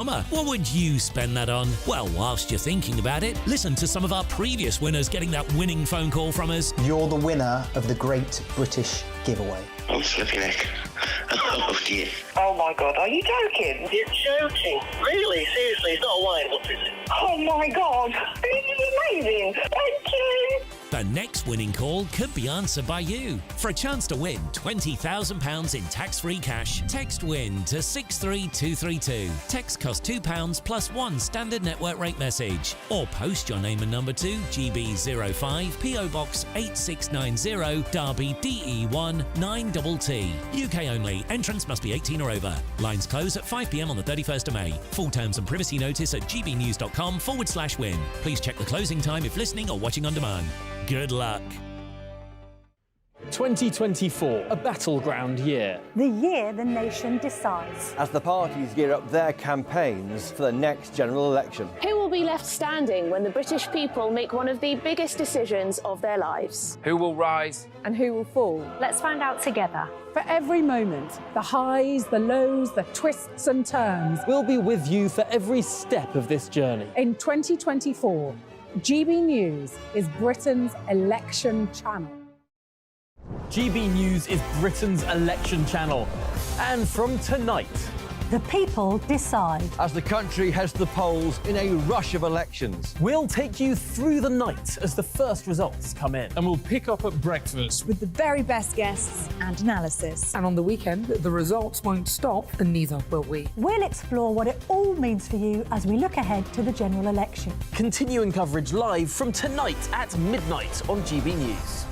What would you spend that on? Well, whilst you're thinking about it, listen to some of our previous winners getting that winning phone call from us. You're the winner of the Great British Giveaway. I'm slipping neck. Oh dear. Oh my God, are you joking? You're joking. Really? Seriously, it's not a wine. What is it? Oh my God, this is amazing. Thank you. The next winning call could be answered by you. For a chance to win £20,000 in tax-free cash, text WIN to 63232. Text costs £2 plus one standard network rate message. Or post your name and number to GB05 PO Box 8690 Derby DE1 9TT. UK only. Entrance must be 18 or over. Lines close at 5 p.m. on the 31st of May. Full terms and privacy notice at gbnews.com/win. Please check the closing time if listening or watching on demand. Good luck. 2024, a battleground year. The year the nation decides. As the parties gear up their campaigns for the next general election. Who will be left standing when the British people make one of the biggest decisions of their lives? Who will rise? And who will fall? Let's find out together. For every moment, the highs, the lows, the twists and turns. We'll be with you for every step of this journey. In 2024, GB News is Britain's election channel. GB News is Britain's election channel. And from tonight, The people decide. As the country heads to the polls in a rush of elections. we'll take you through the night as the first results come in. And we'll pick up at breakfast with the very best guests and analysis. And on the weekend, the results won't stop, and neither will we. We'll explore what it all means for you as we look ahead to the general election. Continuing coverage live from tonight at midnight on GB News.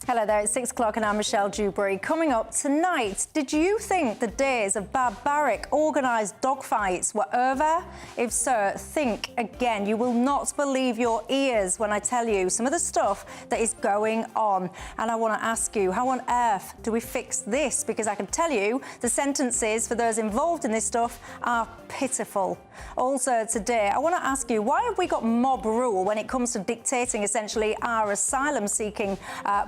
Hello there, it's 6 o'clock and I'm Michelle Dewberry. Coming up tonight, did you think the days of barbaric, organised dogfights were over? If so, think again. You will not believe your ears when I tell you some of the stuff that is going on. And I want to ask you, how on earth do we fix this? Because I can tell you the sentences for those involved in this stuff are pitiful. Also today, I want to ask you, why have we got mob rule when it comes to dictating essentially our asylum-seeking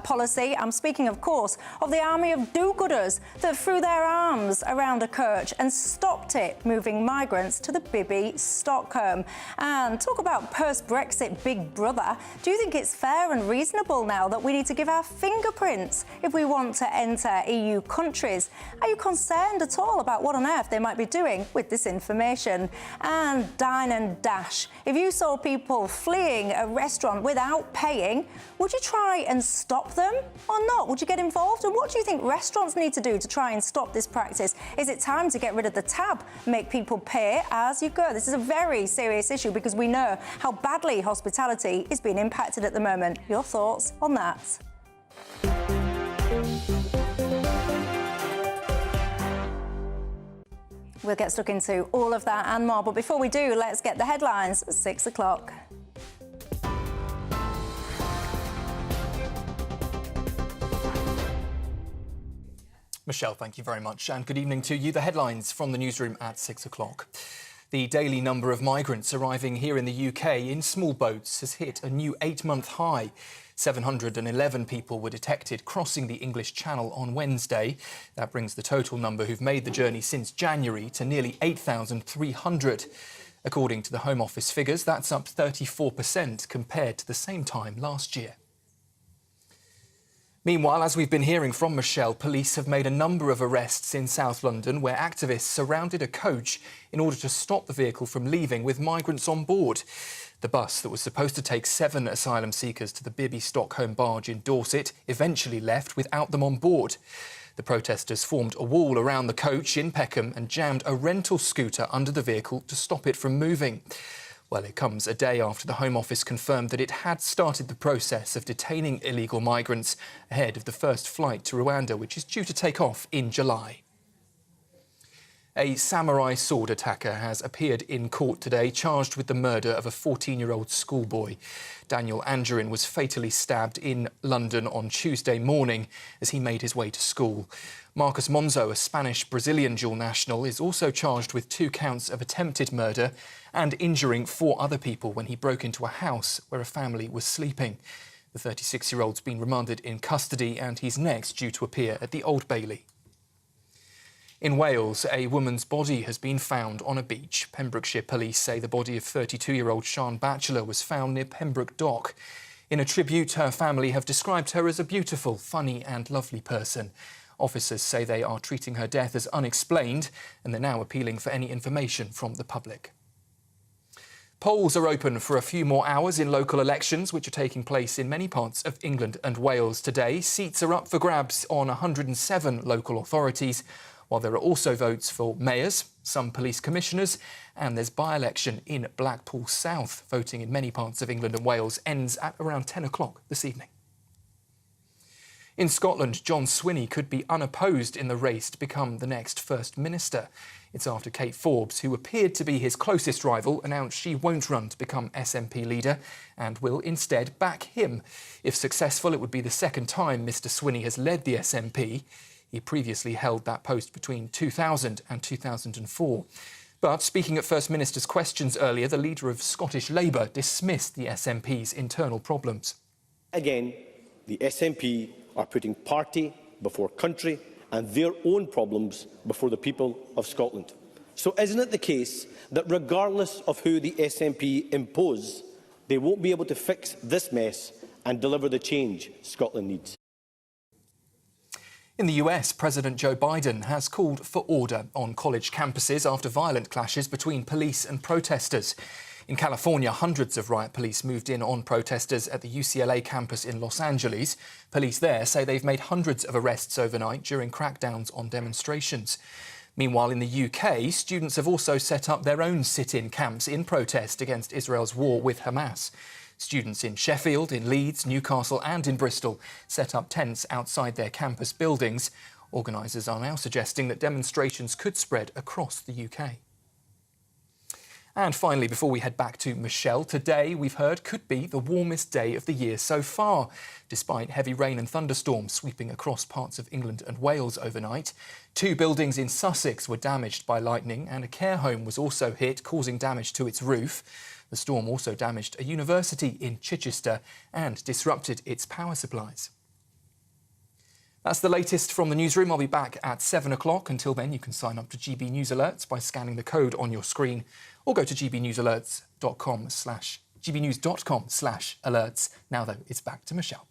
policy? I'm speaking, of course, of the army of do-gooders that threw their arms around a coach and stopped it moving migrants to the Bibby Stockholm. And talk about post-Brexit big brother. Do you think it's fair and reasonable now that we need to give our fingerprints if we want to enter EU countries? Are you concerned at all about what on earth they might be doing with this information? And Dine and Dash. If you saw people fleeing a restaurant without paying, would you try and stop them or not? Would you get involved? And what do you think restaurants need to do to try and stop this practice? Is it time to get rid of the tab, make people pay as you go? This is a very serious issue because we know how badly hospitality is being impacted at the moment. Your thoughts on that? We'll get stuck into all of that and more, but before we do, let's get the headlines at 6 o'clock. Michelle, thank you very much, and good evening to you. The headlines from the newsroom at 6 o'clock. The daily number of migrants arriving here in the UK in small boats has hit a new 8-month high. 711 people were detected crossing the English Channel on Wednesday. That brings the total number who've made the journey since January to nearly 8,300. According to the Home Office figures, that's up 34% compared to the same time last year. Meanwhile, as we've been hearing from Michelle, police have made a number of arrests in South London where activists surrounded a coach in order to stop the vehicle from leaving with migrants on board. The bus that was supposed to take 7 asylum seekers to the Bibby Stockholm barge in Dorset eventually left without them on board. The protesters formed a wall around the coach in Peckham and jammed a rental scooter under the vehicle to stop it from moving. Well, it comes a day after the Home Office confirmed that it had started the process of detaining illegal migrants ahead of the first flight to Rwanda, which is due to take off in July. A samurai sword attacker has appeared in court today, charged with the murder of a 14-year-old schoolboy. Daniel Angerin was fatally stabbed in London on Tuesday morning as he made his way to school. Marcos Monzo, a Spanish-Brazilian dual national, is also charged with 2 counts of attempted murder and injuring 4 other people when he broke into a house where a family was sleeping. The 36-year-old's been remanded in custody and he's next due to appear at the Old Bailey. In Wales, a woman's body has been found on a beach. Pembrokeshire police say the body of 32-year-old Sian Batchelor was found near Pembroke Dock. In a tribute, her family have described her as a beautiful, funny and lovely person. Officers say they are treating her death as unexplained and they're now appealing for any information from the public. Polls are open for a few more hours in local elections, which are taking place in many parts of England and Wales today. Seats are up for grabs on 107 local authorities, while there are also votes for mayors, some police commissioners, and there's by-election in Blackpool South. Voting in many parts of England and Wales ends at around 10 o'clock this evening. In Scotland, John Swinney could be unopposed in the race to become the next First Minister. It's after Kate Forbes, who appeared to be his closest rival, announced she won't run to become SNP leader and will instead back him. If successful, it would be the second time Mr Swinney has led the SNP. He previously held that post between 2000 and 2004. But speaking at First Minister's questions earlier, the leader of Scottish Labour dismissed the SNP's internal problems. Again, the SNP are putting party before country and their own problems before the people of Scotland. So isn't it the case that regardless of who the SNP impose, they won't be able to fix this mess and deliver the change Scotland needs? In the US, President Joe Biden has called for order on college campuses after violent clashes between police and protesters. In California, hundreds of riot police moved in on protesters at the UCLA campus in Los Angeles. Police there say they've made hundreds of arrests overnight during crackdowns on demonstrations. Meanwhile, in the UK, students have also set up their own sit-in camps in protest against Israel's war with Hamas. Students in Sheffield, in Leeds, Newcastle and in Bristol set up tents outside their campus buildings. Organisers are now suggesting that demonstrations could spread across the UK. And finally, before we head back to Michelle, today we've heard could be the warmest day of the year so far. Despite heavy rain and thunderstorms sweeping across parts of England and Wales overnight, 2 buildings in Sussex were damaged by lightning and a care home was also hit, causing damage to its roof. The storm also damaged a university in Chichester and disrupted its power supplies. That's the latest from the newsroom. I'll be back at 7 o'clock. Until then, you can sign up to GB News Alerts by scanning the code on your screen or go to gbnews.com/alerts. Now, though, it's back to Michelle.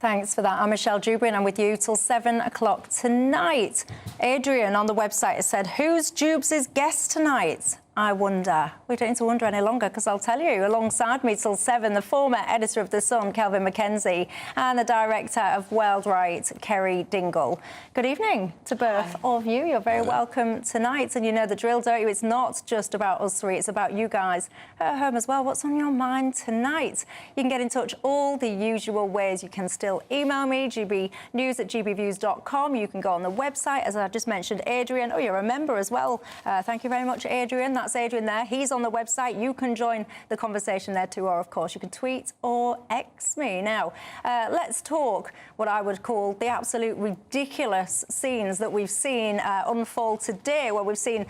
Thanks for that. I'm Michelle Dewberry and I'm with you till 7 o'clock tonight. Adrian on the website has said, who's Dewbs' guest tonight? I wonder. We don't need to wonder any longer because I'll tell you, alongside me till 7, the former editor of The Sun, Kelvin Mackenzie, and the director of World Right, Kerry Dingle. Good evening to both of you. You're very welcome tonight. And you know the drill, don't you? It's not just about us three, it's about you guys at home as well. What's on your mind tonight? You can get in touch all the usual ways. You can still email me, gbnews@gbviews.com. You can go on the website, as I just mentioned, Adrian. Oh, you're a member as well. Thank you very much, Adrian. That's Adrian there. He's on the website. You can join the conversation there too, or of course you can tweet or X me. Now, let's talk what I would call the absolute ridiculous scenes that we've seen unfold today, where we've seen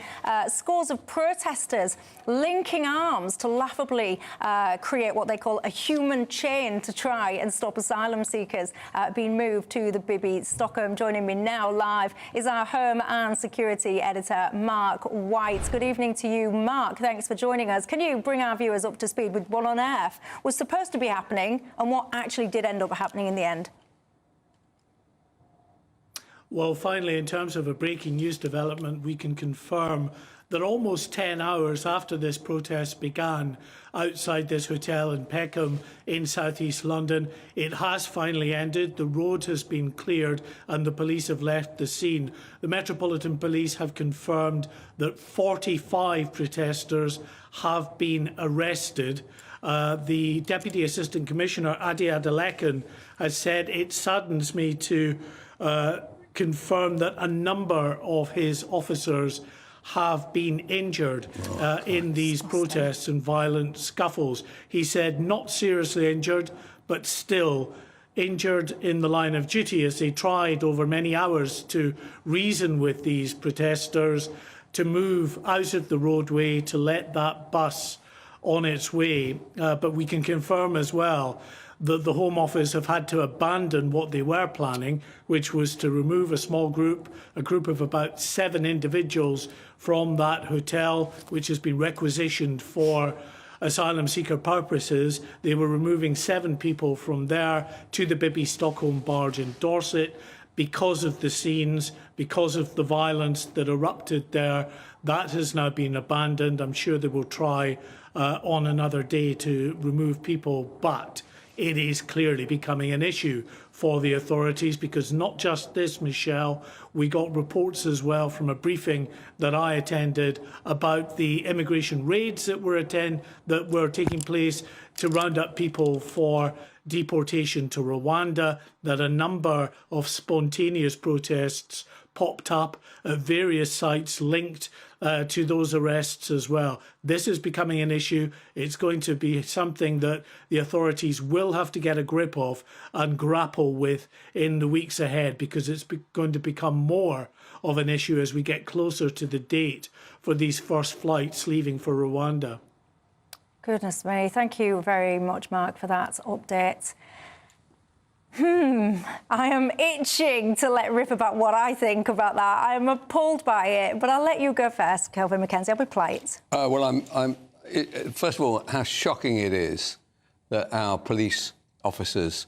scores of protesters linking arms to laughably create what they call a human chain to try and stop asylum seekers being moved to the Bibby Stockholm. Joining me now live is our Home and Security Editor, Mark White. Good evening to you, Mark. Thanks for joining us. Can you bring our viewers up to speed with what on earth was supposed to be happening and what actually did end up happening in the end? Well, finally, in terms of a breaking news development, we can confirm that almost 10 hours after this protest began outside this hotel in Peckham in southeast London, it has finally ended. The road has been cleared and the police have left the scene. The Metropolitan Police have confirmed that 45 protesters have been arrested. The Deputy Assistant Commissioner, Adi Adelekan, has said, it saddens me to confirm that a number of his officers have been injured in these protests and violent scuffles. He said not seriously injured, but still injured in the line of duty as they tried over many hours to reason with these protesters, to move out of the roadway to let that bus on its way. But we can confirm as well that the Home Office have had to abandon what they were planning, which was to remove a group of about 7 individuals from that hotel, which has been requisitioned for asylum seeker purposes. They were removing 7 people from there to the Bibby Stockholm barge in Dorset. Because of the scenes, because of the violence that erupted there, that has now been abandoned. I'm sure they will try on another day to remove people, but it is clearly becoming an issue for the authorities, because not just this, Michelle, we got reports as well from a briefing that I attended about the immigration raids that were taking place to round up people for deportation to Rwanda, that a number of spontaneous protests popped up at various sites linked to those arrests as well. This is becoming an issue. It's going to be something that the authorities will have to get a grip of and grapple with in the weeks ahead, because it's going to become more of an issue as we get closer to the date for these first flights leaving for Rwanda. Goodness me. Thank you very much, Mark, for that update. I am itching to let rip about what I think about that. I am appalled by it, but I'll let you go first, Kelvin McKenzie. I'll be polite. Well, first of all, how shocking it is that our police officers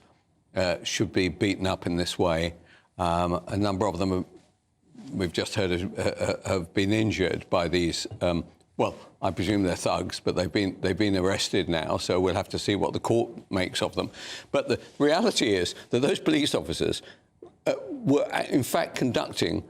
should be beaten up in this way. A number of them, we've just heard, have been injured by these. Well, I presume they're thugs, but they've been arrested now, so we'll have to see what the court makes of them. But the reality is that those police officers were, in fact, conducting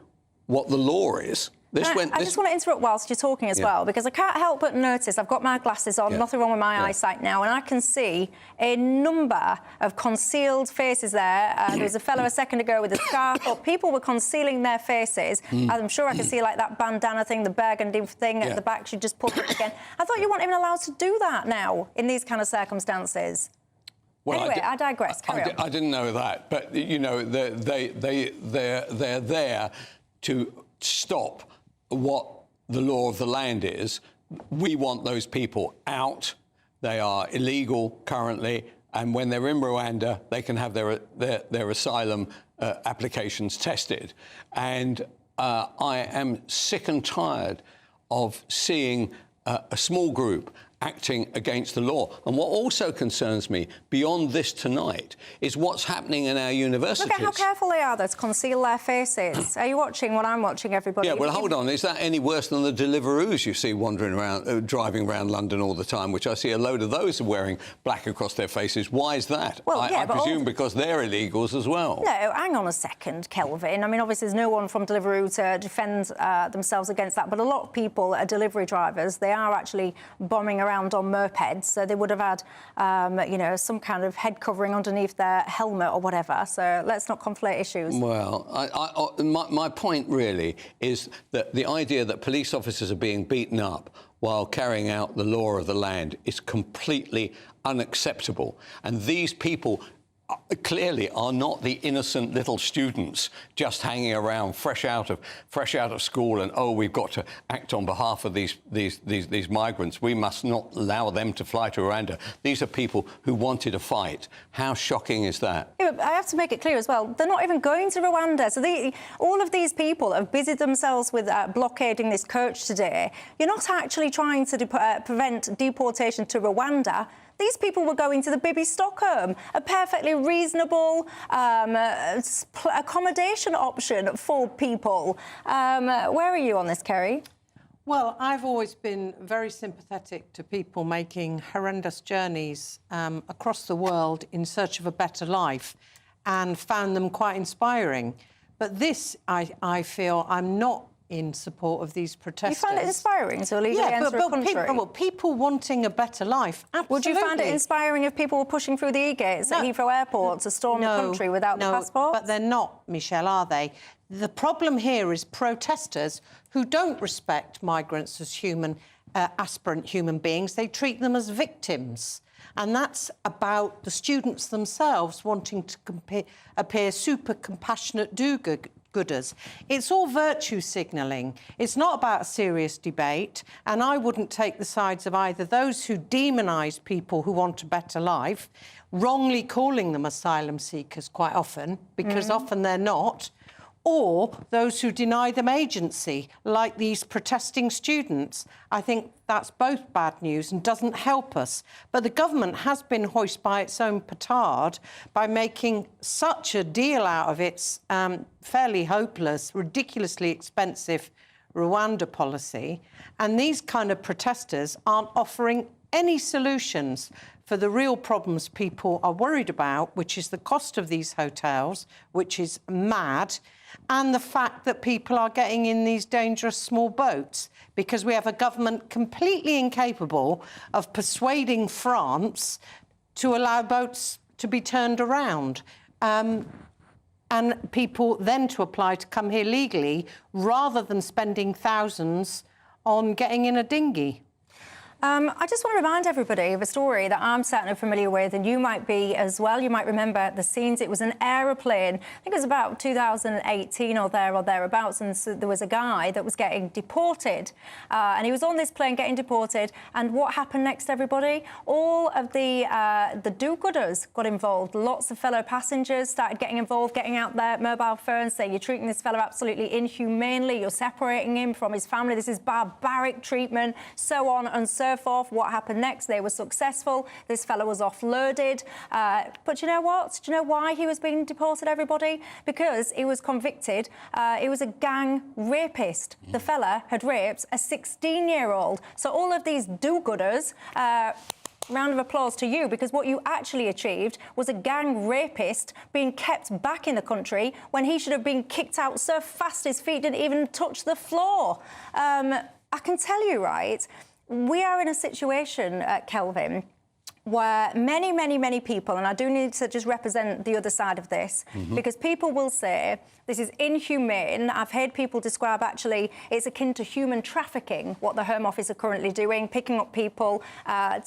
what the law is. I just want to interrupt whilst you're talking as well, because I can't help but notice, I've got my glasses on, nothing wrong with my eyesight now, and I can see a number of concealed faces there. There was a fellow a second ago with a scarf up. People were concealing their faces. I'm sure I can see, like, that bandana thing, the burgundy thing at the back. She just pulled it again. I thought you weren't even allowed to do that now in these kind of circumstances. Well, anyway, I digress. Carry on. I didn't know that, but, you know, they're there to stop what the law of the land is. We want those people out. They are illegal currently, and when they're in Rwanda, they can have their asylum applications tested. And I am sick and tired of seeing a small group acting against the law. And what also concerns me, beyond this tonight, is what's happening in our universities. Look at how careful they are, to conceal their faces. Are you watching what I'm watching, everybody? Yeah, well, hold on. Is that any worse than the Deliveroos you see wandering around, driving around London all the time, which I see a load of those wearing black across their faces? Why is that? Well, I presume because they're illegals as well. No, hang on a second, Kelvin. I mean, obviously, there's no one from Deliveroo to defend themselves against that, but a lot of people are delivery drivers. They are actually bombing around on mopeds, so they would have had, you know, some kind of head covering underneath their helmet or whatever. So let's not conflate issues. Well, my point really is that the idea that police officers are being beaten up while carrying out the law of the land is completely unacceptable. And these people clearly are not the innocent little students just hanging around fresh out of school and, oh, we've got to act on behalf of these migrants. We must not allow them to fly to Rwanda. These are people who wanted to fight. How shocking is that? Yeah, I have to make it clear as well, they're not even going to Rwanda. So all of these people have busied themselves with blockading this coach today. You're not actually trying to prevent deportation to Rwanda. These people were going to the Bibby Stockholm, a perfectly reasonable accommodation option for people. Where are you on this, Kerry? Well, I've always been very sympathetic to people making horrendous journeys across the world in search of a better life and found them quite inspiring. But this, I feel, I'm not in support of these protesters. You find it inspiring to illegally enter a country? People wanting a better life, absolutely. Would you find it inspiring if people were pushing through the e-gates at Heathrow Airport to storm the country without the passports? But they're not, Michelle, are they? The problem here is protesters who don't respect migrants as aspirant human beings. They treat them as victims. And that's about the students themselves wanting to appear super compassionate gooders. It's all virtue signalling. It's not about a serious debate, and I wouldn't take the sides of either those who demonise people who want a better life, wrongly calling them asylum seekers quite often, because often they're not, or those who deny them agency, like these protesting students. I think that's both bad news and doesn't help us. But the government has been hoisted by its own petard by making such a deal out of its fairly hopeless, ridiculously expensive Rwanda policy. And these kind of protesters aren't offering any solutions for the real problems people are worried about, which is the cost of these hotels, which is mad, and the fact that people are getting in these dangerous small boats, because we have a government completely incapable of persuading France to allow boats to be turned around. And people then to apply to come here legally, rather than spending thousands on getting in a dinghy. I just want to remind everybody of a story that I'm certainly familiar with, and you might be as well. You might remember the scenes. It was an aeroplane. I think it was about 2018 or thereabouts, and so there was a guy that was getting deported, and he was on this plane getting deported. And what happened next, everybody? All of the do-gooders got involved. Lots of fellow passengers started getting involved, getting out their mobile phones, saying, you're treating this fellow absolutely inhumanely, you're separating him from his family, this is barbaric treatment, so on and so forth. What happened next? They were successful. This fellow was offloaded. But do you know what? Do you know why he was being deported, everybody? Because he was convicted. He was a gang rapist. The fella had raped a 16-year-old. So all of these do-gooders... round of applause to you, because what you actually achieved was a gang rapist being kept back in the country when he should have been kicked out so fast his feet didn't even touch the floor. I can tell you, right, we are in a situation, Kelvin, where many people, and I do need to just represent the other side of this, because people will say this is inhumane. I've heard people describe, actually, it's akin to human trafficking, what the Home Office are currently doing, picking up people,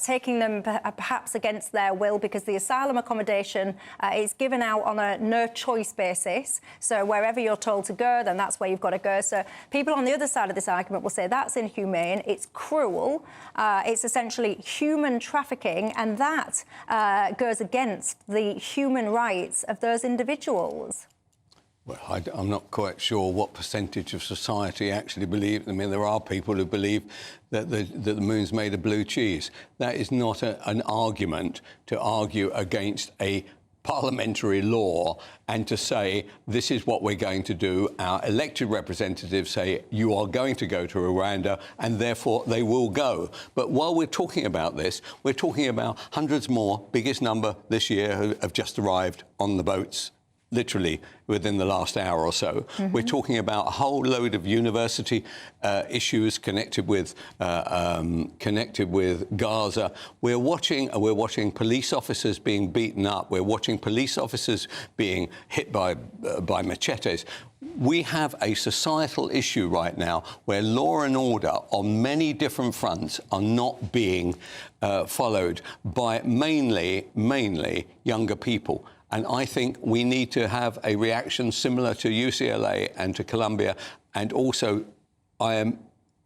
taking them perhaps against their will, because the asylum accommodation is given out on a no-choice basis. So wherever you're told to go, then that's where you've got to go. So people on the other side of this argument will say that's inhumane, it's cruel, it's essentially human trafficking, and that goes against the human rights of those individuals. Well, I'm not quite sure what percentage of society actually believe. I mean, there are people who believe that the moon's made of blue cheese. That is not an argument to argue against a parliamentary law and to say this is what we're going to do. Our elected representatives say you are going to go to Rwanda, and therefore they will go. But while we're talking about this, we're talking about hundreds more, biggest number this year, who have just arrived on the boats, literally within the last hour or so. We're talking about a whole load of university issues connected with Gaza. We're watching police officers being beaten up. We're watching police officers being hit by machetes. We have a societal issue right now where law and order on many different fronts are not being followed by mainly younger people. And I think we need to have a reaction similar to UCLA and to Columbia. And also, I am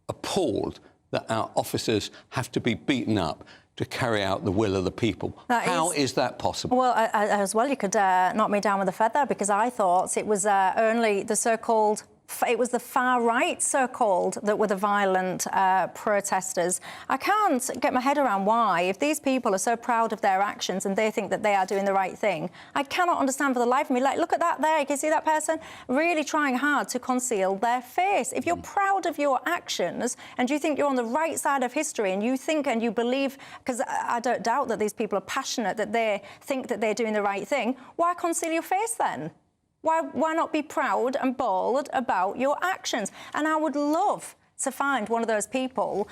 appalled that our officers have to be beaten up to carry out the will of the people. How is that possible? Well, as well, you could knock me down with a feather, because I thought it was only the so-called... It was the far right, so-called, that were the violent protesters. I can't get my head around why, if these people are so proud of their actions and they think that they are doing the right thing, I cannot understand for the life of me. Like, look at that there, you can see that person really trying hard to conceal their face. If you're proud of your actions and you think you're on the right side of history and you think and you believe, because I don't doubt that these people are passionate, that they think that they're doing the right thing, why conceal your face then? Why not be proud and bold about your actions? And I would love to find one of those people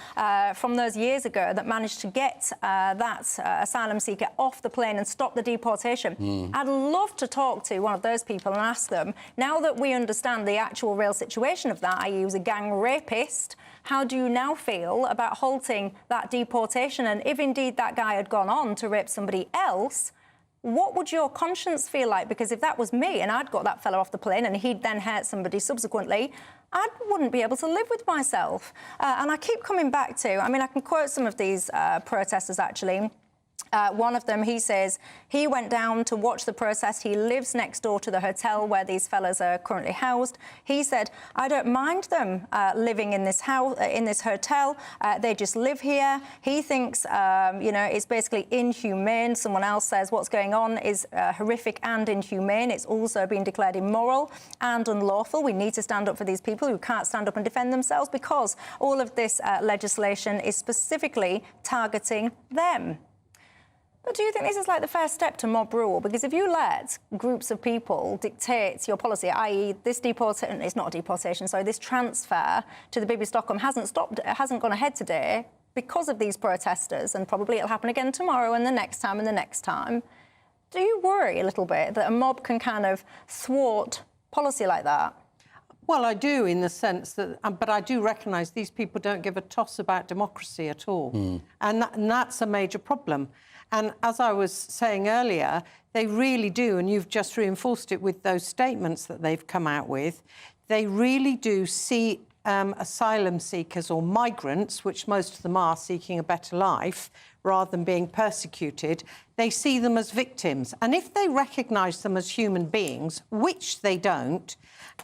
from those years ago that managed to get that asylum seeker off the plane and stop the deportation. I'd love to talk to one of those people and ask them, now that we understand the actual real situation of that, i.e. he was a gang rapist, how do you now feel about halting that deportation? And if indeed that guy had gone on to rape somebody else, what would your conscience feel like? Because if that was me and I'd got that fella off the plane and he'd then hurt somebody subsequently, I wouldn't be able to live with myself. And I keep coming back to, I mean, I can quote some of these protesters, actually. One of them, he says, he went down to watch the protest. He lives next door to the hotel where these fellas are currently housed. He said, I don't mind them living in this house, in this hotel. They just live here. He thinks, you know, it's basically inhumane. Someone else says what's going on is horrific and inhumane. It's also been declared immoral and unlawful. We need to stand up for these people who can't stand up and defend themselves, because all of this legislation is specifically targeting them. But do you think this is like the first step to mob rule? Because if you let groups of people dictate your policy, i.e. this deportation, it's not a deportation, sorry, this transfer to the Bibi Stockholm hasn't gone ahead today because of these protesters, and probably it'll happen again tomorrow and the next time and the next time. Do you worry a little bit that a mob can kind of thwart policy like that? Well, I do, in the sense that, but I do recognise these people don't give a toss about democracy at all. And that's a major problem. And as I was saying earlier, they really do, and you've just reinforced it with those statements that they've come out with, they really do see asylum seekers or migrants, which most of them are seeking a better life, rather than being persecuted, they see them as victims. And if they recognise them as human beings, which they don't,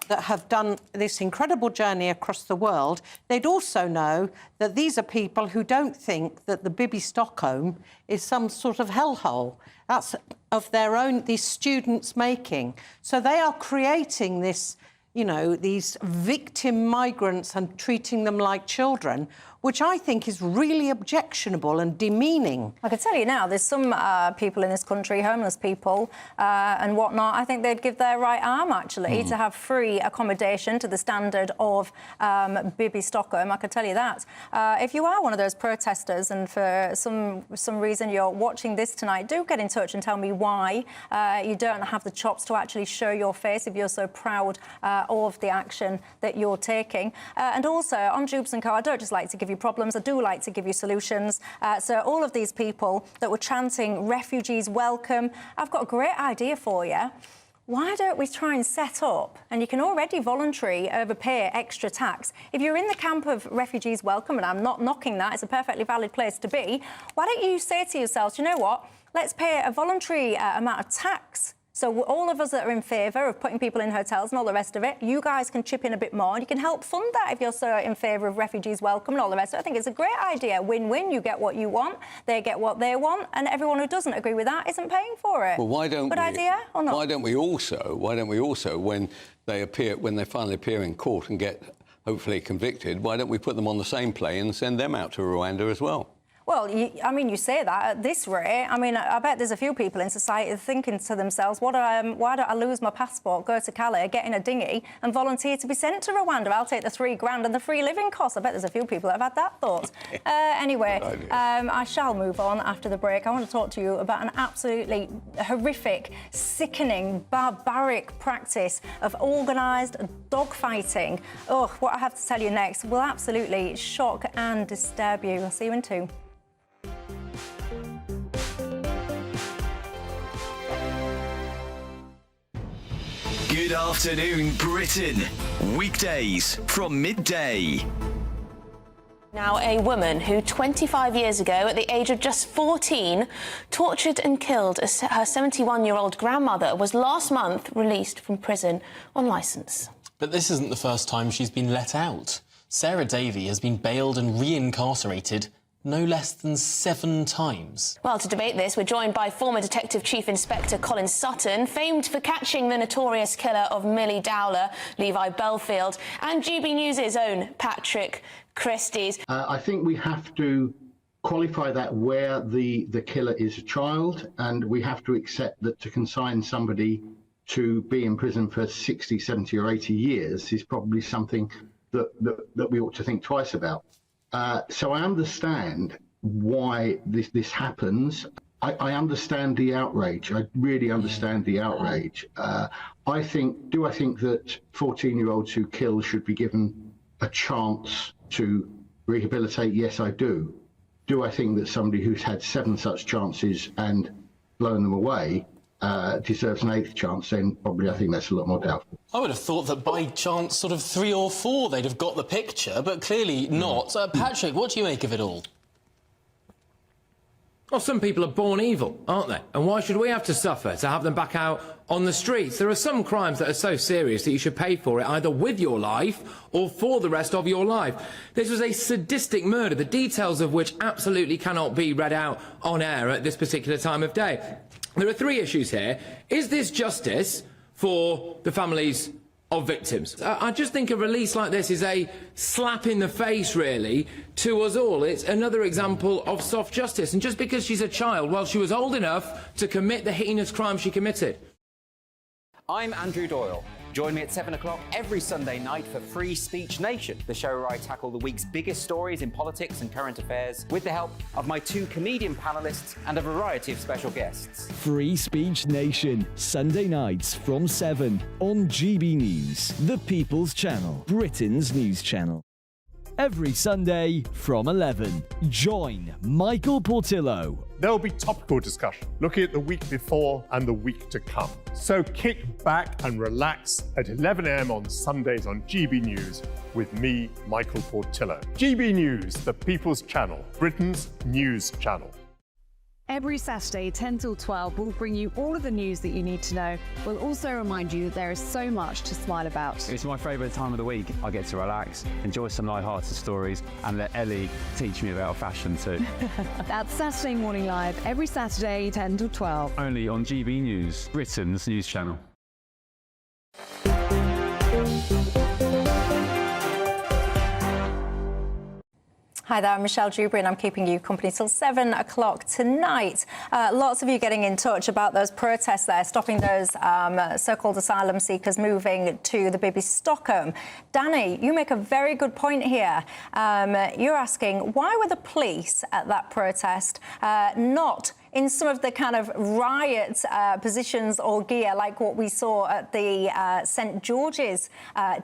that have done this incredible journey across the world, they'd also know that these are people who don't think that the Bibi Stockholm is some sort of hellhole. That's of their own, these students making. So they are creating this, you know, these victim migrants and treating them like children, which I think is really objectionable and demeaning. I can tell you now, there's some people in this country, homeless people and whatnot, I think they'd give their right arm, actually, to have free accommodation to the standard of Bibi Stockholm, I can tell you that. If you are one of those protesters and for some reason you're watching this tonight, do get in touch and tell me why you don't have the chops to actually show your face if you're so proud of the action that you're taking. And also, on Dewbs Co, I don't just like to give you problems, I do like to give you solutions. So all of these people that were chanting refugees welcome, I've got a great idea for you. Why don't we try and set up, and you can already voluntarily overpay extra tax. If you're in the camp of refugees welcome, and I'm not knocking that, it's a perfectly valid place to be, why don't you say to yourselves, you know what, let's pay a voluntary amount of tax. So all of us that are in favour of putting people in hotels and all the rest of it, you guys can chip in a bit more and you can help fund that if you're so in favour of refugees welcome and all the rest of it. I think it's a great idea. Win-win. You get what you want, they get what they want, and everyone who doesn't agree with that isn't paying for it. Well, why don't Good idea or not? Why don't we also, when they finally appear in court and get hopefully convicted, why don't we put them on the same plane and send them out to Rwanda as well? Well, I mean, you say that at this rate. I mean, I bet there's a few people in society thinking to themselves, why don't I lose my passport, go to Calais, get in a dinghy and volunteer to be sent to Rwanda? I'll take the £3,000 and the free living costs. I bet there's a few people that have had that thought. Anyway, I shall move on after the break. I want to talk to you about an absolutely horrific, sickening, barbaric practice of organised dogfighting. Oh, what I have to tell you next will absolutely shock and disturb you. I'll see you in 2. Good afternoon, Britain. Weekdays from midday. Now, a woman who 25 years ago, at the age of just 14, tortured and killed her 71-year-old grandmother was last month released from prison on licence. But this isn't the first time she's been let out. Sarah Davey has been bailed and reincarcerated no less than 7 times. Well, to debate this, we're joined by former Detective Chief Inspector Colin Sutton, famed for catching the notorious killer of Millie Dowler, Levi Belfield, and GBNews' own Patrick Christie's. I think we have to qualify that where the killer is a child, and we have to accept that to consign somebody to be in prison for 60, 70 or 80 years is probably something that we ought to think twice about. So I understand why this happens. I understand the outrage. I really understand the outrage. I think that 14-year-olds who kill should be given a chance to rehabilitate? Yes, I do. Do I think that somebody who's had 7 such chances and blown them away, deserves an 8th chance, then probably I think that's a lot more doubtful. I would have thought that by chance, sort of 3 or 4, they'd have got the picture, but clearly not. Patrick, what do you make of it all? Well, some people are born evil, aren't they? And why should we have to suffer to have them back out on the streets? There are some crimes that are so serious that you should pay for it either with your life or for the rest of your life. This was a sadistic murder, the details of which absolutely cannot be read out on air at this particular time of day. There are 3 issues here. Is this justice for the families of victims? I just think a release like this is a slap in the face, really, to us all. It's another example of soft justice. And just because she's a child, well, she was old enough to commit the heinous crime she committed. I'm Andrew Doyle. Join me at 7 o'clock every Sunday night for Free Speech Nation, the show where I tackle the week's biggest stories in politics and current affairs with the help of my 2 comedian panellists and a variety of special guests. Free Speech Nation, Sunday nights from 7 on GB News, the People's Channel, Britain's news channel. Every Sunday from 11, join Michael Portillo. There will be topical discussion, looking at the week before and the week to come. So kick back and relax at 11 a.m. on Sundays on GB News with me, Michael Portillo. GB News, the People's Channel, Britain's news channel. Every Saturday, 10 till 12, we'll bring you all of the news that you need to know. We'll also remind you that there is so much to smile about. It's my favourite time of the week. I get to relax, enjoy some light-hearted stories, and let Ellie teach me about fashion too. That's Saturday Morning Live, every Saturday, 10 till 12. Only on GB News, Britain's news channel. Hi there, I'm Michelle Dewberry and I'm keeping you company till 7 o'clock tonight. Lots of you getting in touch about those protests there, stopping those so-called asylum seekers moving to the baby Stockholm. Danny, you make a very good point here. You're asking, why were the police at that protest not in some of the kind of riot positions or gear like what we saw at the St George's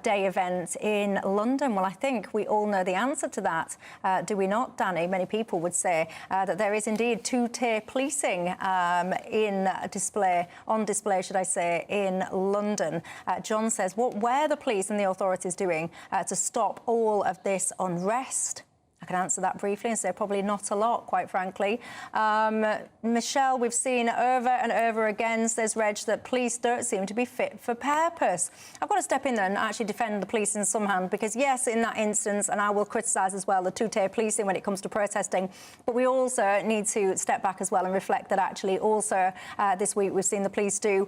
Day event in London? Well, I think we all know the answer to that, do we not, Danny? Many people would say that there is indeed 2-tier policing on display, should I say, in London. John says, what were the police and the authorities doing to stop all of this unrest? I can answer that briefly and say probably not a lot, quite frankly. Michelle, we've seen over and over again, says Reg, that police don't seem to be fit for purpose. I've got to step in there and actually defend the police in some hand because, yes, in that instance, and I will criticise as well the 2-tier policing when it comes to protesting, but we also need to step back as well and reflect that actually also this week we've seen the police do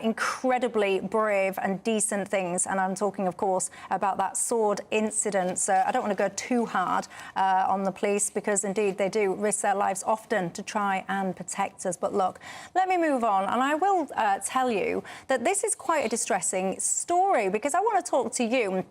incredibly brave and decent things, and I'm talking, of course, about that sword incident. So I don't want to go too hard on the police because indeed they do risk their lives often to try and protect us. But look, let me move on, and I will tell you that this is quite a distressing story because I want to talk to you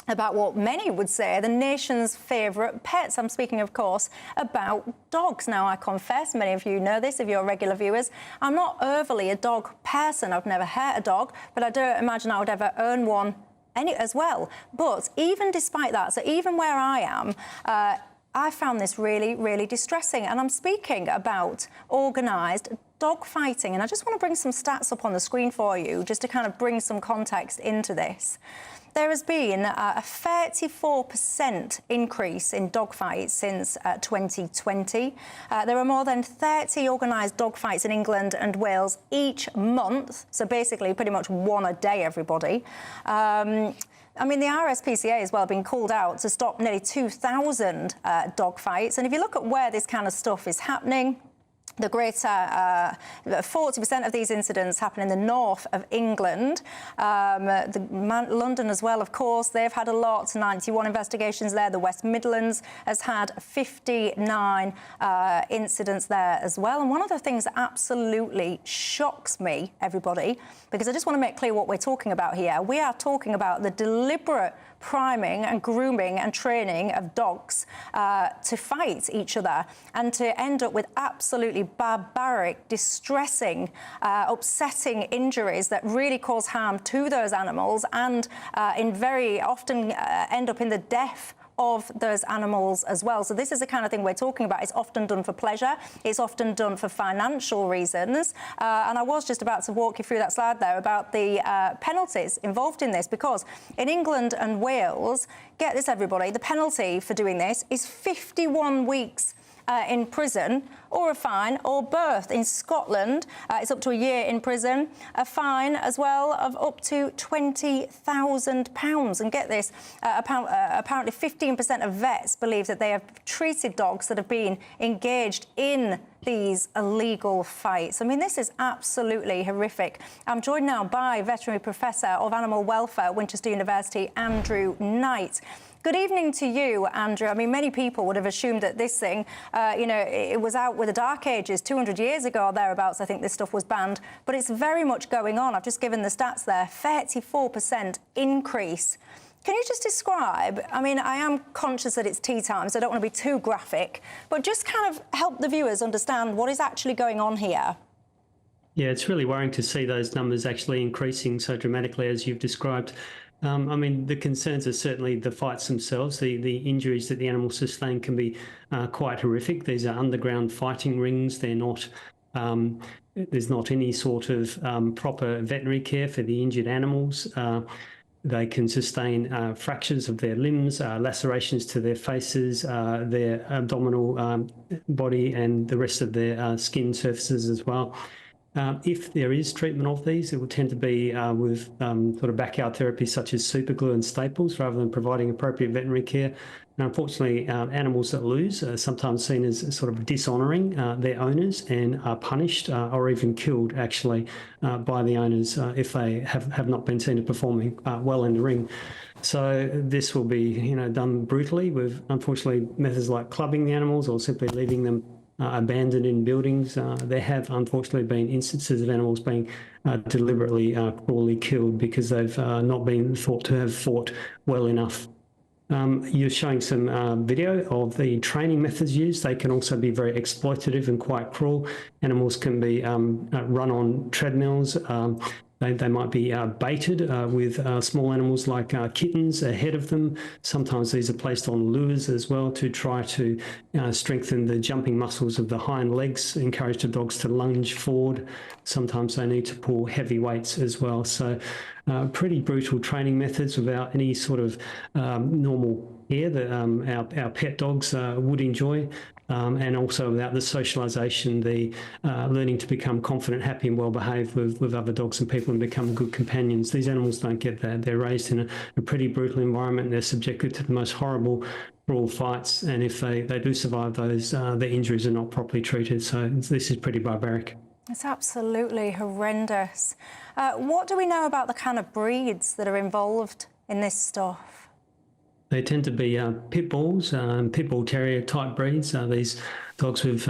about what many would say the nation's favourite pets. I'm speaking, of course, about dogs. Now, I confess, many of you know this if you're regular viewers, I'm not overly a dog person. I've never had a dog, but I don't imagine I would ever own one as well. But even despite that, so even where I am, I found this really, really distressing. And I'm speaking about organised dog fighting. And I just want to bring some stats up on the screen for you, just to kind of bring some context into this. There has been a 34% increase in dogfights since 2020. There are more than 30 organised dogfights in England and Wales each month. So basically pretty much one a day, everybody. I mean, the RSPCA has well been called out to stop nearly 2,000 dogfights. And if you look at where this kind of stuff is happening, the greater 40% of these incidents happen in the north of England. London as well, of course, they've had a lot, 91 investigations there. The West Midlands has had 59 incidents there as well. And one of the things that absolutely shocks me, everybody, because I just want to make clear what we're talking about here. We are talking about the deliberate priming and grooming and training of dogs to fight each other and to end up with absolutely barbaric, distressing, upsetting injuries that really cause harm to those animals and in very often end up in the death of those animals as well. So this is the kind of thing we're talking about. It's often done for pleasure. It's often done for financial reasons. And I was just about to walk you through that slide there about the penalties involved in this, because in England and Wales, get this, everybody, the penalty for doing this is 51 weeks in prison, or a fine, or both. In Scotland, it's up to a year in prison, a fine as well of up to £20,000. And get this, apparently 15% of vets believe that they have treated dogs that have been engaged in these illegal fights. I mean, this is absolutely horrific. I'm joined now by Veterinary Professor of Animal Welfare at Winchester University, Andrew Knight. Good evening to you, Andrew. I mean, many people would have assumed that this thing, it was out with the Dark Ages 200 years ago or thereabouts. I think this stuff was banned, but it's very much going on. I've just given the stats there, 34% increase. Can you just describe, I mean, I am conscious that it's tea time, so I don't want to be too graphic, but just kind of help the viewers understand what is actually going on here. Yeah, it's really worrying to see those numbers actually increasing so dramatically as you've described. I mean, the concerns are certainly the fights themselves. The injuries that the animals sustain can be quite horrific. These are underground fighting rings. They're not. There's not any sort of proper veterinary care for the injured animals. They can sustain fractures of their limbs, lacerations to their faces, their abdominal body, and the rest of their skin surfaces as well. If there is treatment of these, it will tend to be with sort of backyard therapy such as superglue and staples, rather than providing appropriate veterinary care. And unfortunately, animals that lose are sometimes seen as sort of dishonouring their owners and are punished or even killed, actually, by the owners if they have not been seen to performing well in the ring. So this will be, done brutally with, unfortunately, methods like clubbing the animals or simply leaving them abandoned in buildings. There have unfortunately been instances of animals being deliberately cruelly killed because they've not been thought to have fought well enough. You're showing some video of the training methods used. They can also be very exploitative and quite cruel. Animals can be run on treadmills. They might be baited with small animals like kittens ahead of them. Sometimes these are placed on lures as well to try to strengthen the jumping muscles of the hind legs, encourage the dogs to lunge forward. Sometimes they need to pull heavy weights as well. So pretty brutal training methods without any sort of normal care that our pet dogs would enjoy. And also without the socialisation, the learning to become confident, happy and well-behaved with other dogs and people and become good companions. These animals don't get that. They're raised in a pretty brutal environment. They're subjected to the most horrible, cruel fights. And if they do survive those, their injuries are not properly treated. So this is pretty barbaric. It's absolutely horrendous. What do we know about the kind of breeds that are involved in this stuff? They tend to be pit bulls, pit bull terrier type breeds. These dogs with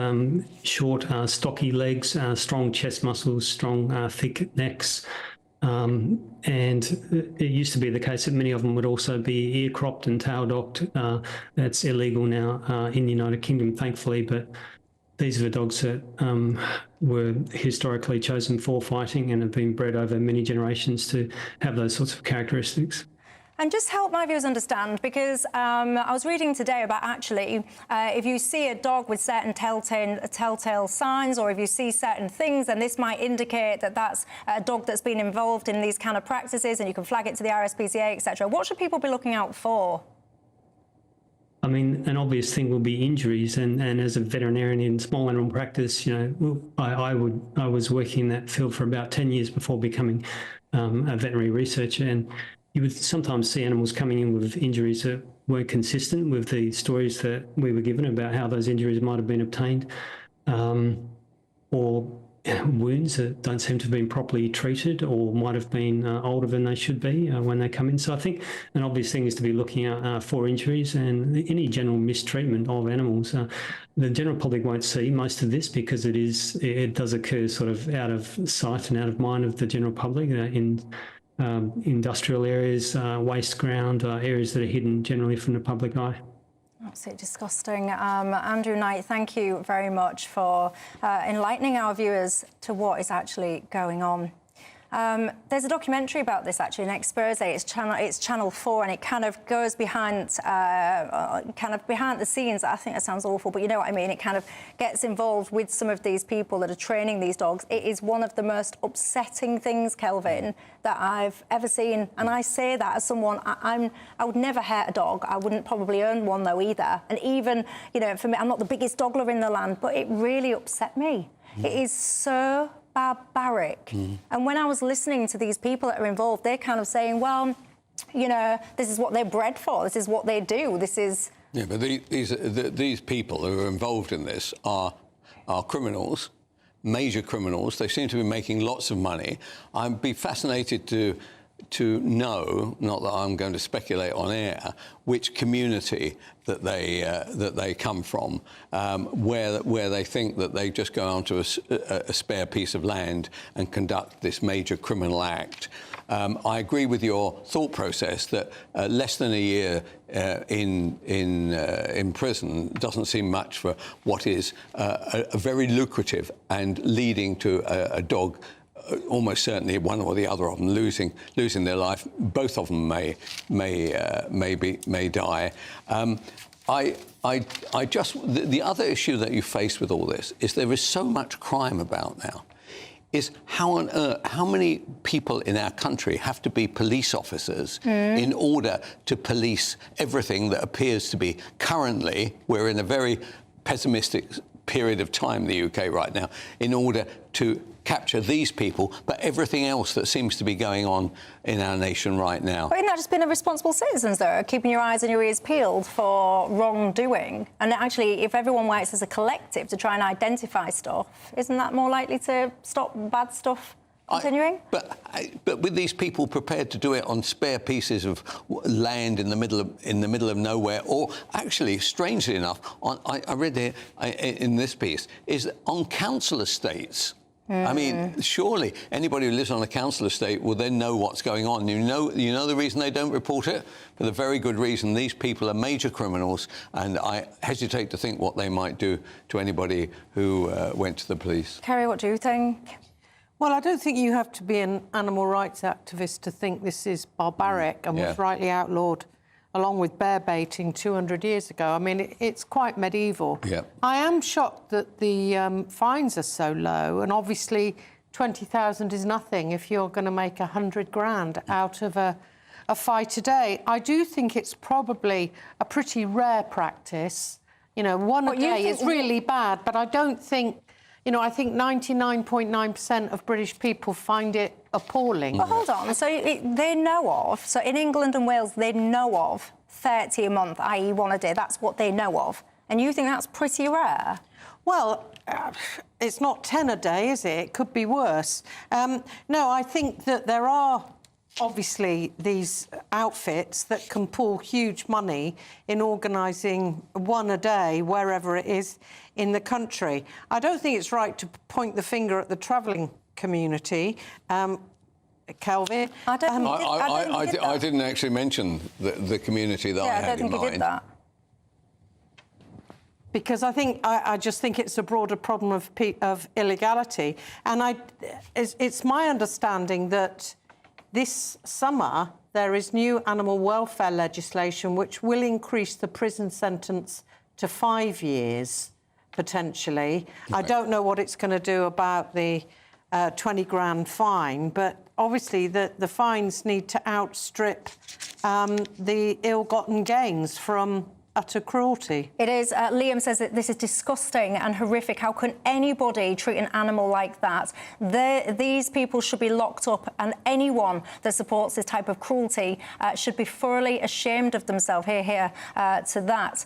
short, stocky legs, strong chest muscles, strong, thick necks. And it used to be the case that many of them would also be ear cropped and tail docked. That's illegal now in the United Kingdom, thankfully. But these are the dogs that were historically chosen for fighting and have been bred over many generations to have those sorts of characteristics. And just help my viewers understand, because I was reading today about actually if you see a dog with certain telltale signs, or if you see certain things, then this might indicate that that's a dog that's been involved in these kind of practices, and you can flag it to the RSPCA, etc. What should people be looking out for? I mean, an obvious thing will be injuries, and as a veterinarian in small animal practice, I was working in that field for about 10 years before becoming a veterinary researcher, and you would sometimes see animals coming in with injuries that weren't consistent with the stories that we were given about how those injuries might have been obtained, or wounds that don't seem to have been properly treated or might have been older than they should be when they come in. So I think an obvious thing is to be looking out for injuries and any general mistreatment of animals. The general public won't see most of this because it does occur sort of out of sight and out of mind of the general public in industrial areas, waste ground, areas that are hidden generally from the public eye. Absolutely disgusting. Andrew Knight, thank you very much for enlightening our viewers to what is actually going on. There's a documentary about this actually next Thursday. It's Channel 4, and it kind of goes behind the scenes. I think that sounds awful, but you know what I mean. It kind of gets involved with some of these people that are training these dogs. It is one of the most upsetting things, Kelvin, that I've ever seen. And I say that as someone, I would never hurt a dog. I wouldn't probably own one though either. And even, you know, for me, I'm not the biggest dog lover in the land, but it really upset me. It is so barbaric. And when I was listening to these people that are involved, they're kind of saying, well, you know, this is what they're bred for. This is what they do. This is... Yeah, but these people who are involved in this are criminals, major criminals. They seem to be making lots of money. I'd be fascinated to know, not that I'm going to speculate on air, which community that they come from, where they think that they just go onto a spare piece of land and conduct this major criminal act. I agree with your thought process that less than a year in prison doesn't seem much for what is a very lucrative and leading to a dog. Almost certainly one or the other of them losing their life. Both of them may die. The other issue that you face with all this is there is so much crime about now. Is how many people in our country have to be police officers in order to police everything that appears to be currently, we're in a very pessimistic period of time in the UK right now, in order to capture these people, but everything else that seems to be going on in our nation right now. But isn't that just being a responsible citizen, though, keeping your eyes and your ears peeled for wrongdoing? And actually, if everyone works as a collective to try and identify stuff, isn't that more likely to stop bad stuff continuing? But with these people prepared to do it on spare pieces of land in the middle of nowhere, or actually, strangely enough, I read here in this piece, is on council estates. I mean, surely anybody who lives on a council estate will then know what's going on. You know the reason they don't report it? For the very good reason these people are major criminals, and I hesitate to think what they might do to anybody who went to the police. Kerry, what do you think? Well, I don't think you have to be an animal rights activist to think this is barbaric and was rightly outlawed along with bear baiting 200 years ago. I mean, it's quite medieval. Yeah. I am shocked that the fines are so low, and obviously 20,000 is nothing if you're going to make 100 grand out of a fight a day. I do think it's probably a pretty rare practice. You know, one a day is really bad, but I don't think... You know, I think 99.9% of British people find it appalling. But hold on, so they know of, so in England and Wales, they know of 30 a month, i.e. one a day. That's what they know of. And you think that's pretty rare? Well, it's not 10 a day, is it? It could be worse. No, I think that there are obviously these outfits that can pull huge money in organising one a day wherever it is in the country. I don't think it's right to point the finger at the travelling community. Kelvin? I didn't actually mention the community that I had in mind. I don't think you did that. Because I just think it's a broader problem of illegality. And it's my understanding that this summer there is new animal welfare legislation which will increase the prison sentence to 5 years, potentially. Right. I don't know what it's going to do about the 20 grand fine, but obviously the fines need to outstrip the ill-gotten gains from utter cruelty. It is. Liam says that this is disgusting and horrific. How can anybody treat an animal like that? These people should be locked up, and anyone that supports this type of cruelty should be thoroughly ashamed of themselves. Hear to that.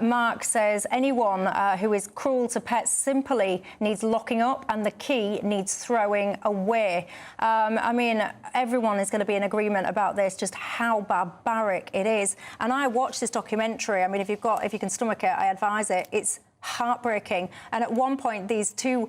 Mark says anyone who is cruel to pets simply needs locking up, and the key needs throwing away. I mean, everyone is going to be in agreement about this, just how barbaric it is. And I watched this documentary. I mean, if you can stomach it, I advise it. It's heartbreaking. And at one point, these two,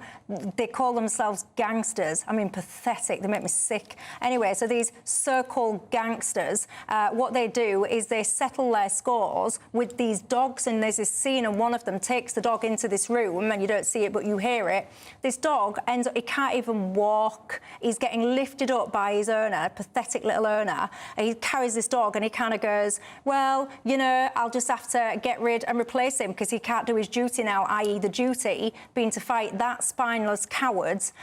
they call themselves gangsters. I mean, pathetic. They make me sick. Anyway, so these so-called gangsters, what they do is they settle their scores with these dogs. And there's this scene, and one of them takes the dog into this room, and you don't see it, but you hear it. This dog ends up, he can't even walk. He's getting lifted up by his owner, pathetic little owner. And he carries this dog, and he kind of goes, well, you know, I'll just have to get rid and replace him because he can't do his duty now, i.e. the duty being to fight that spineless cowards,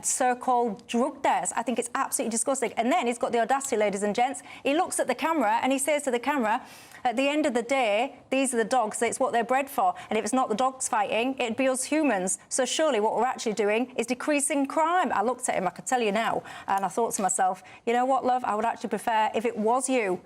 so-called drug dealers. I think it's absolutely disgusting. And then he's got the audacity, ladies and gents, he looks at the camera and he says to the camera, at the end of the day, these are the dogs, it's what they're bred for. And if it's not the dogs fighting, it'd be us humans. So surely what we're actually doing is decreasing crime. I looked at him, I could tell you now, and I thought to myself, you know what, love, I would actually prefer if it was you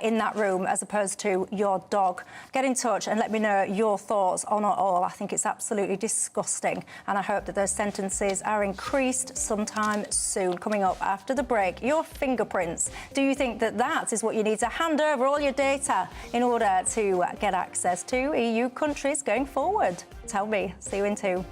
in that room as opposed to your dog. Get in touch and let me know your thoughts on it all. I think it's absolutely disgusting, and I hope that those sentences are increased sometime soon. Coming up after the break, your fingerprints. Do you think that that is what you need to hand over all your data in order to get access to EU countries going forward? Tell me. See you in 2.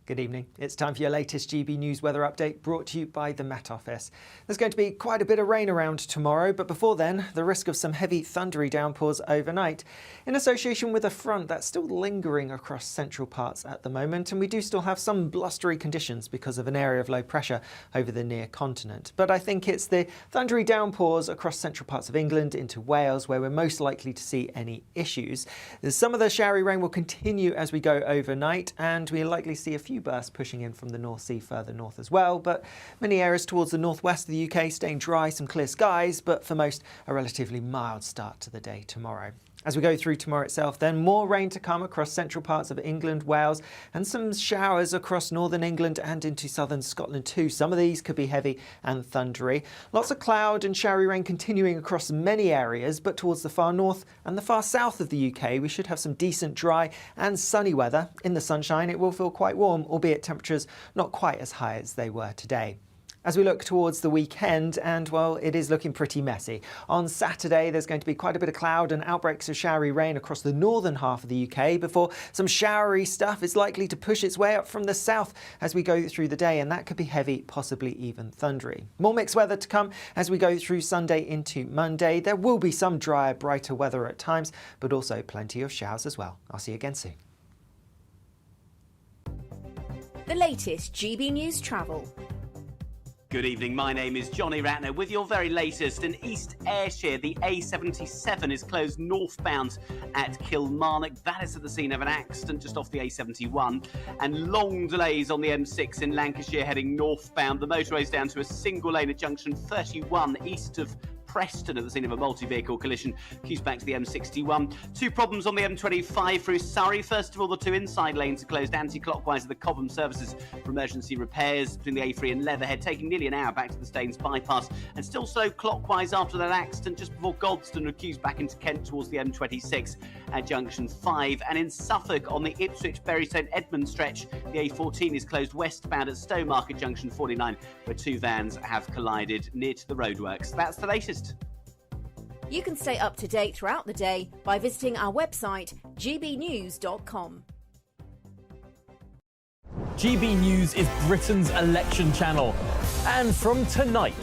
Good evening. It's time for your latest GB News weather update, brought to you by the Met Office. There's going to be quite a bit of rain around tomorrow, but before then, the risk of some heavy thundery downpours overnight, in association with a front that's still lingering across central parts at the moment, and we do still have some blustery conditions because of an area of low pressure over the near continent. But I think it's the thundery downpours across central parts of England into Wales where we're most likely to see any issues. Some of the showery rain will continue as we go overnight, and we'll likely see a few bursts pushing in from the North Sea further north as well, but many areas towards the northwest of the UK staying dry, some clear skies, but for most a relatively mild start to the day tomorrow. As we go through tomorrow itself, then more rain to come across central parts of England, Wales, and some showers across northern England and into southern Scotland too. Some of these could be heavy and thundery. Lots of cloud and showery rain continuing across many areas, but towards the far north and the far south of the UK, we should have some decent dry and sunny weather. In the sunshine, it will feel quite warm, albeit temperatures not quite as high as they were today. As we look towards the weekend, and well, it is looking pretty messy. On Saturday, there's going to be quite a bit of cloud and outbreaks of showery rain across the northern half of the UK before some showery stuff is likely to push its way up from the south as we go through the day, and that could be heavy, possibly even thundery. More mixed weather to come as we go through Sunday into Monday. There will be some drier, brighter weather at times, but also plenty of showers as well. I'll see you again soon. The latest GB News travel. Good evening, my name is Johnny Ratner with your very latest. In East Ayrshire, the A77 is closed northbound at Kilmarnock. That is at the scene of an accident just off the A71. And long delays on the M6 in Lancashire heading northbound. The motorway is down to a single lane at junction 31 east of Preston at the scene of a multi-vehicle collision. Queues back to the M61. Two problems on the M25 through Surrey. First of all, the two inside lanes are closed anti-clockwise at the Cobham services for emergency repairs between the A3 and Leatherhead, taking nearly an hour back to the Staines bypass. And still slow clockwise after that accident just before Godstone, with queues back into Kent towards the M26 at junction 5. And in Suffolk on the Ipswich, Burystown, Edmund stretch, the A14 is closed westbound at Stowmarket junction 49, where two vans have collided near to the roadworks. That's the latest. You can stay up to date throughout the day by visiting our website, gbnews.com. GB News is Britain's election channel. And from tonight,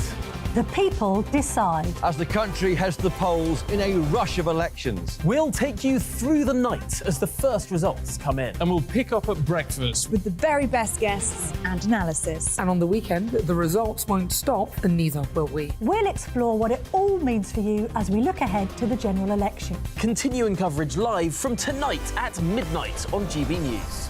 The people decide. As the country heads to the polls in a rush of elections. we'll take you through the night as the first results come in. And we'll pick up at breakfast with the very best guests and analysis. And on the weekend, the results won't stop, and neither will we. We'll explore what it all means for you as we look ahead to the general election. Continuing coverage live from tonight at midnight on GB News.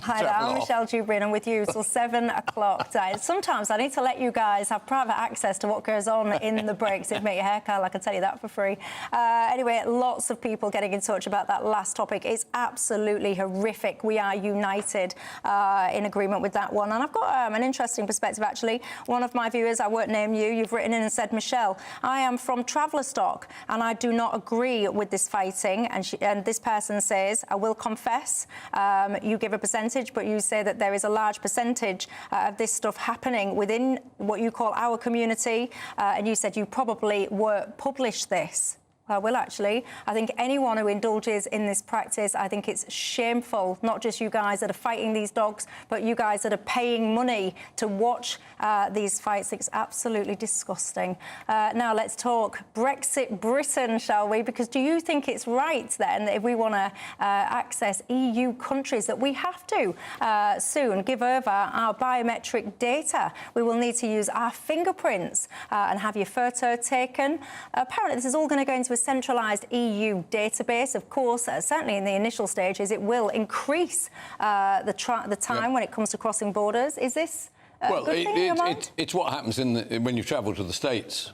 Hi there, I'm Michelle Dewberry and I'm with you till 7 o'clock tonight. Sometimes I need to let you guys have private access to what goes on in the breaks. It'd make your hair curl, I can tell you that for free. Anyway, lots of people getting in touch about that last topic. It's absolutely horrific. We are united in agreement with that one. And I've got an interesting perspective, actually. One of my viewers, I won't name you, you've written in and said, Michelle, I am from Traveller Stock and I do not agree with this fighting. And this person says, I will confess, you give a percentage, but you say that there is a large percentage of this stuff happening within what you call our community, and you said you probably won't publish this. I will actually. I think anyone who indulges in this practice, I think it's shameful, not just you guys that are fighting these dogs, but you guys that are paying money to watch these fights. It's absolutely disgusting. Now let's talk Brexit Britain, shall we? Because do you think it's right then that if we want to access EU countries that we have to soon give over our biometric data? We will need to use our fingerprints and have your photo taken. Apparently this is all going to go into a centralised EU database. Of course, certainly in the initial stages, it will increase the time when it comes to crossing borders. Is this a good thing in your mind? It's what happens when you travel to the States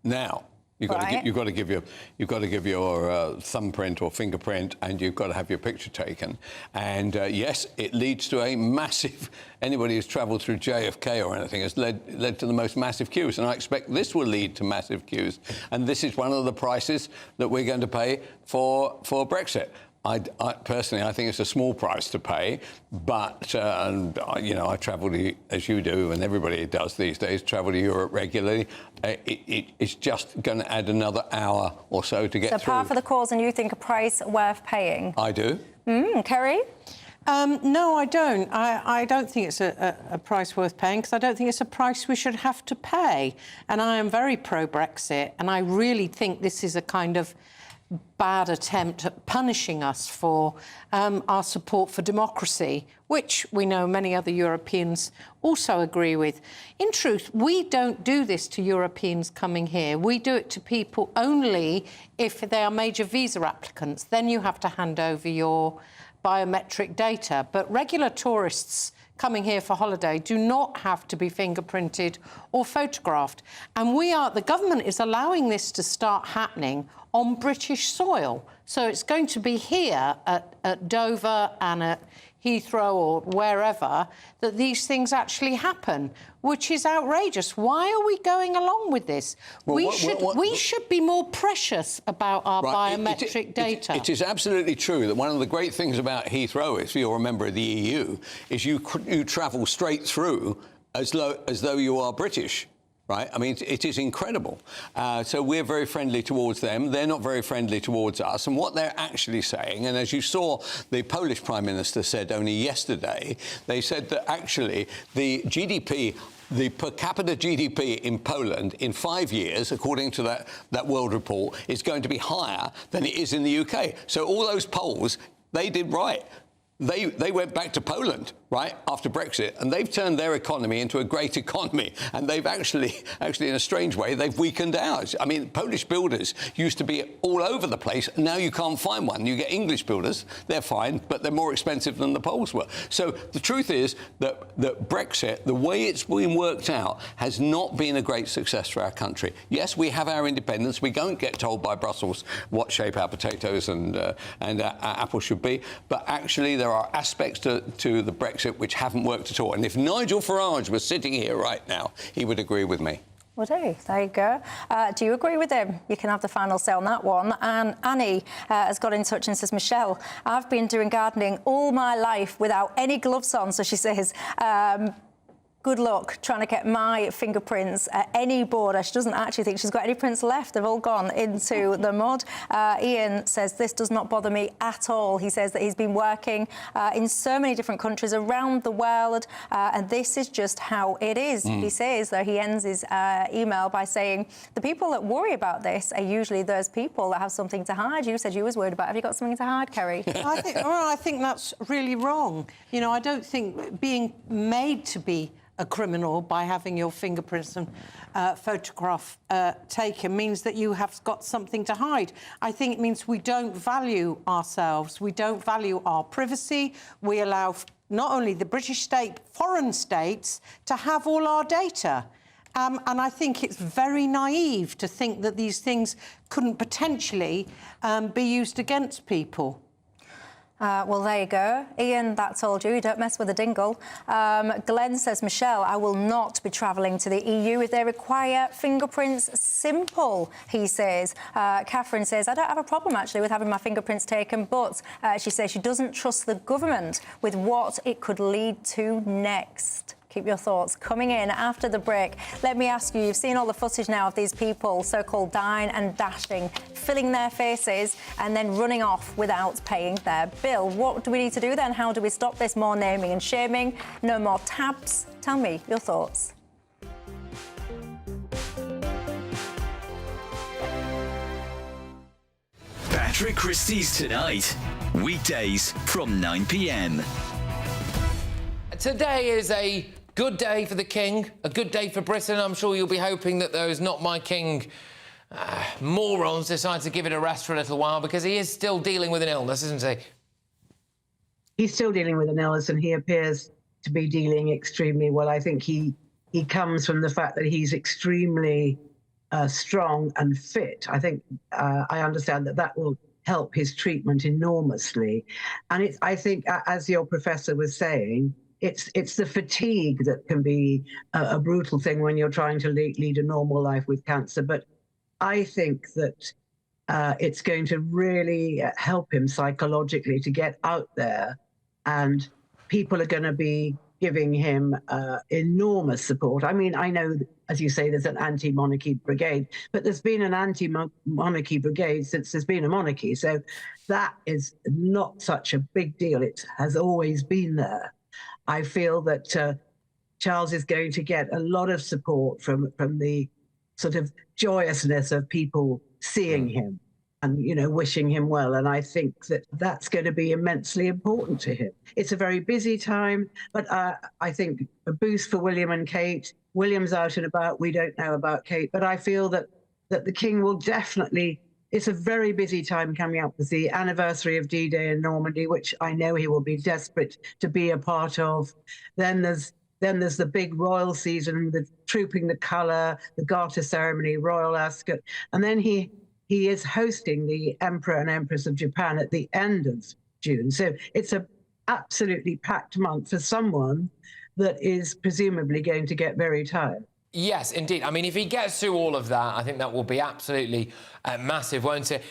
now. You've got to give your thumbprint or fingerprint, and you've got to have your picture taken. And yes, it leads to a massive. Anybody who's travelled through JFK or anything has led to the most massive queues, and I expect this will lead to massive queues. And this is one of the prices that we're going to pay for Brexit. I personally, I think it's a small price to pay, but I travel to, as you do, and everybody does these days, travel to Europe regularly. It's just going to add another hour or so to get through. So par for the cause, and you think a price worth paying? I do. Kerry? No, I don't. I don't think it's a price worth paying, because I don't think it's a price we should have to pay. And I am very pro-Brexit, and I really think this is a kind of bad attempt at punishing us for our support for democracy, which we know many other Europeans also agree with. In truth, we don't do this to Europeans coming here. We do it to people only if they are major visa applicants. Then you have to hand over your biometric data. But regular tourists coming here for holiday do not have to be fingerprinted or photographed. And the government is allowing this to start happening on British soil. So it's going to be here at Dover and at Heathrow or wherever that these things actually happen, which is outrageous. Why are we going along with this? Well, we should be more precious about our biometric data. It is absolutely true that one of the great things about Heathrow, if you're a member of the EU, is you travel straight through as though you are British. Right? I mean, it is incredible. So we're very friendly towards them. They're not very friendly towards us. And what they're actually saying, and as you saw, the Polish Prime Minister said only yesterday, they said that actually the GDP, the per capita GDP in Poland in 5 years, according to that World Report, is going to be higher than it is in the UK. So all those polls, they did right. They went back to Poland, right, after Brexit, and they've turned their economy into a great economy, and they've actually, in a strange way, they've weakened ours. I mean, Polish builders used to be all over the place, and now you can't find one. You get English builders, they're fine, but they're more expensive than the Poles were. So the truth is that Brexit, the way it's been worked out, has not been a great success for our country. Yes, we have our independence. We don't get told by Brussels what shape our potatoes and our apples should be, but actually there are aspects to the Brexit which haven't worked at all. And if Nigel Farage was sitting here right now, he would agree with me. Well, there you go. Do you agree with him? You can have the final say on that one. And Annie has got in touch and says, Michelle, I've been doing gardening all my life without any gloves on. So she says, good luck trying to get my fingerprints at any border. She doesn't actually think she's got any prints left. They've all gone into the mud. Ian says, this does not bother me at all. He says that he's been working in so many different countries around the world, and this is just how it is. He says, though, he ends his email by saying, the people that worry about this are usually those people that have something to hide. You said you was worried about. Have you got something to hide, Kerry? I think that's really wrong. You know, I don't think being made to be a criminal by having your fingerprints and photograph taken means that you have got something to hide. I think it means we don't value ourselves. We don't value our privacy. We allow not only the British state, foreign states to have all our data. And I think it's very naive to think that these things couldn't potentially be used against people. Well, there you go. Ian, that told you don't mess with a dingle. Glenn says, Michelle, I will not be travelling to the EU if they require fingerprints. Simple, he says. Catherine says, I don't have a problem, actually, with having my fingerprints taken, but she says she doesn't trust the government with what it could lead to next. Keep your thoughts coming in after the break. Let me ask you, you've seen all the footage now of these people, so-called dine and dashing, filling their faces and then running off without paying their bill. What do we need to do then? How do we stop this? More naming and shaming, no more tabs. Tell me your thoughts. Patrick Christie's Tonight, weekdays from 9 p.m. Today is a good day for the King, a good day for Britain. I'm sure you'll be hoping that those Not My King morons decide to give it a rest for a little while, because he is still dealing with an illness, isn't he? He's still dealing with an illness, and he appears to be dealing extremely well. I think he comes from the fact that he's extremely strong and fit. I think I understand that will help his treatment enormously. And I think, as your professor was saying, it's the fatigue that can be a brutal thing when you're trying to lead a normal life with cancer. But I think that it's going to really help him psychologically to get out there, and people are going to be giving him enormous support. I mean, I know, as you say, there's an anti-monarchy brigade, but there's been an anti-monarchy brigade since there's been a monarchy. So that is not such a big deal. It has always been there. I feel that Charles is going to get a lot of support from the sort of joyousness of people seeing him and, wishing him well. And I think that that's going to be immensely important to him. It's a very busy time, but I think a boost for William and Kate. William's out and about. We don't know about Kate, but I feel that the King will definitely... It's a very busy time coming up with the anniversary of D-Day in Normandy, which I know he will be desperate to be a part of. Then there's the big royal season, the trooping the colour, the Garter ceremony, royal ascot, and then he is hosting the Emperor and Empress of Japan at the end of June. So it's a absolutely packed month for someone that is presumably going to get very tired. Yes, indeed. I mean, if he gets through all of that, I think that will be absolutely massive, won't it?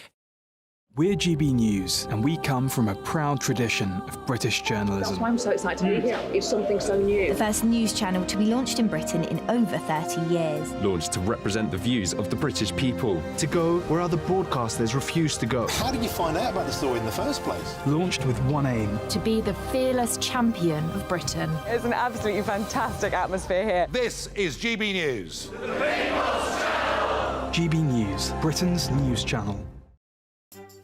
We're GB News, and we come from a proud tradition of British journalism. That's why I'm so excited to be here. It's something so new. The first news channel to be launched in Britain in over 30 years. Launched to represent the views of the British people. To go where other broadcasters refuse to go. How did you find out about the story in the first place? Launched with one aim. To be the fearless champion of Britain. It's an absolutely fantastic atmosphere here. This is GB News. The People's Channel. GB News, Britain's news channel.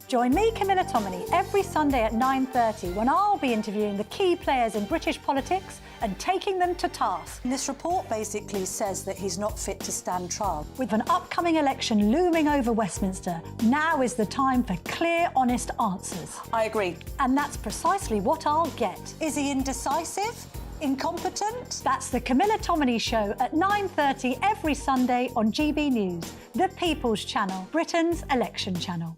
Join me, Camilla Tominey, every Sunday at 9:30 when I'll be interviewing the key players in British politics and taking them to task. This report basically says that he's not fit to stand trial. With an upcoming election looming over Westminster, now is the time for clear, honest answers. I agree. And that's precisely what I'll get. Is he indecisive? Incompetent? That's the Camilla Tominey Show at 9:30 every Sunday on GB News, the People's Channel, Britain's election channel.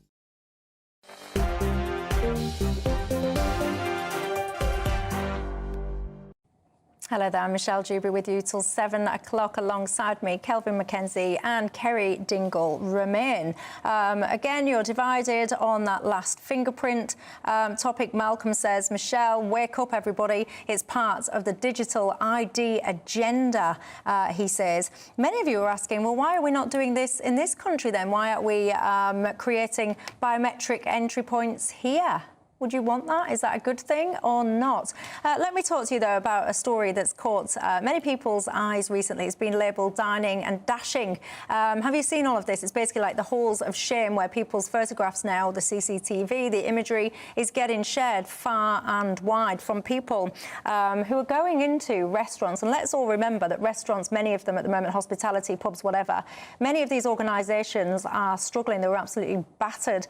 Hello there, I'm Michelle Dewberry with you till 7 o'clock. Alongside me, Kelvin McKenzie and Kerry Dingle remain. Again, you're divided on that last fingerprint topic. Malcolm says, Michelle, wake up, everybody. It's part of the digital ID agenda, he says. Many of you are asking, well, why are we not doing this in this country then? Why aren't we creating biometric entry points here? Would you want that? Is that a good thing or not? Let me talk to you, though, about a story that's caught many people's eyes recently. It's been labelled dining and dashing. Have you seen all of this? It's basically like the halls of shame where people's photographs now, the CCTV, the imagery is getting shared far and wide from people who are going into restaurants. And let's all remember that restaurants, many of them at the moment, hospitality, pubs, whatever, many of these organisations are struggling. They were absolutely battered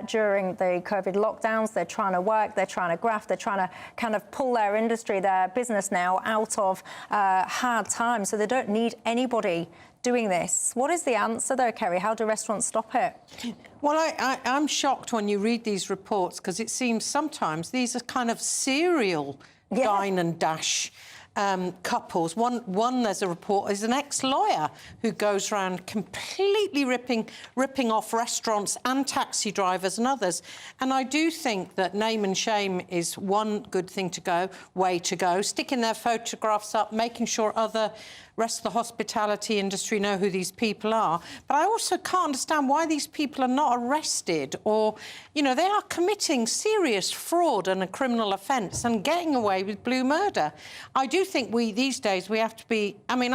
during the COVID lockdowns. They're trying to work, they're trying to graft, they're trying to kind of pull their industry, their business now out of hard times. So they don't need anybody doing this. What is the answer, though, Kerry? How do restaurants stop it? Well, I'm shocked when you read these reports, because it seems sometimes these are kind of serial dine and dash couples. One, there's a report, is an ex-lawyer who goes around completely ripping off restaurants and taxi drivers and others. And I do think that name and shame is one good way to go. Sticking their photographs up, making sure rest of the hospitality industry know who these people are. But I also can't understand why these people are not arrested, or, you know, they are committing serious fraud and a criminal offence and getting away with blue murder. I do think these days we have to be, I mean,